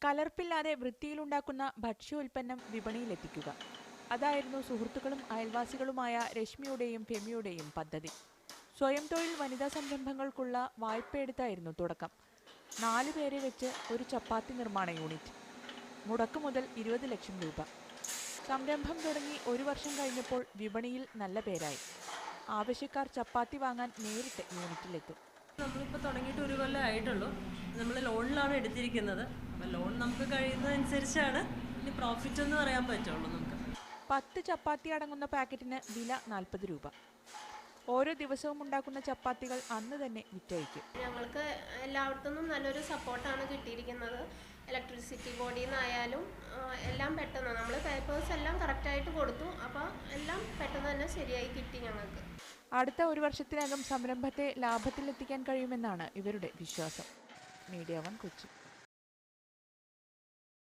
കലർപ്പില്ലാതെ വൃത്തിയിലുണ്ടാക്കുന്ന ഭക്ഷ്യോൽപ്പന്നം വിപണിയിലെത്തിക്കുക. അതായിരുന്നു സുഹൃത്തുക്കളും അയൽവാസികളുമായ രശ്മിയുടെയും ഫെമിയുടെയും പദ്ധതി. സ്വയം തൊഴിൽ വനിതാ സംരംഭങ്ങൾക്കുള്ള വായ്പയെടുത്തായിരുന്നു തുടക്കം. 4 പേരെ വെച്ച് ഒരു ചപ്പാത്തി നിർമ്മാണ യൂണിറ്റ്. മുടക്ക് മുതൽ 20 ലക്ഷം രൂപ. സംരംഭം തുടങ്ങി 1 വർഷം കഴിഞ്ഞപ്പോൾ വിപണിയിൽ നല്ല പേരായി. ആവശ്യക്കാർ ചപ്പാത്തി വാങ്ങാൻ നേരിട്ട് യൂണിറ്റിലെത്തും. നമ്മളിപ്പോൾ തുടങ്ങിയിട്ട് 1 കൊല്ലം ആയിട്ടുള്ളൂ. നമ്മൾ ലോണിലാണ് എടുത്തിരിക്കുന്നത്. അപ്പോൾ ലോൺ നമുക്ക് കഴിയുന്നതനുസരിച്ചാണ് ഇനി പ്രോഫിറ്റ് എന്ന് പറയാൻ പറ്റുള്ളൂ. നമുക്ക് 10 ചപ്പാത്തി അടങ്ങുന്ന പാക്കറ്റിന് വില 40 രൂപ. ഓരോ ദിവസവും ഉണ്ടാക്കുന്ന ചപ്പാത്തികൾ അന്ന് തന്നെ വിറ്റഴിക്കും. ഞങ്ങൾക്ക് എല്ലായിടത്തുനിന്നും നല്ലൊരു സപ്പോർട്ടാണ് കിട്ടിയിരിക്കുന്നത്. ഇലക്ട്രിസിറ്റി ബോർഡിൽ നിന്നായാലും എല്ലാം പെട്ടെന്ന് നമ്മൾ പേപ്പേഴ്സ് എല്ലാം കറക്റ്റായിട്ട് കൊടുത്തു. അപ്പോൾ എല്ലാം പെട്ടെന്ന് തന്നെ ശരിയായി കിട്ടി ഞങ്ങൾക്ക്. അടുത്ത 1 വർഷത്തിനകം സംരംഭത്തെ ലാഭത്തിലെത്തിക്കാൻ കഴിയുമെന്നാണ് ഇവരുടെ വിശ്വാസം. മീഡിയ 1 കൊച്ചി.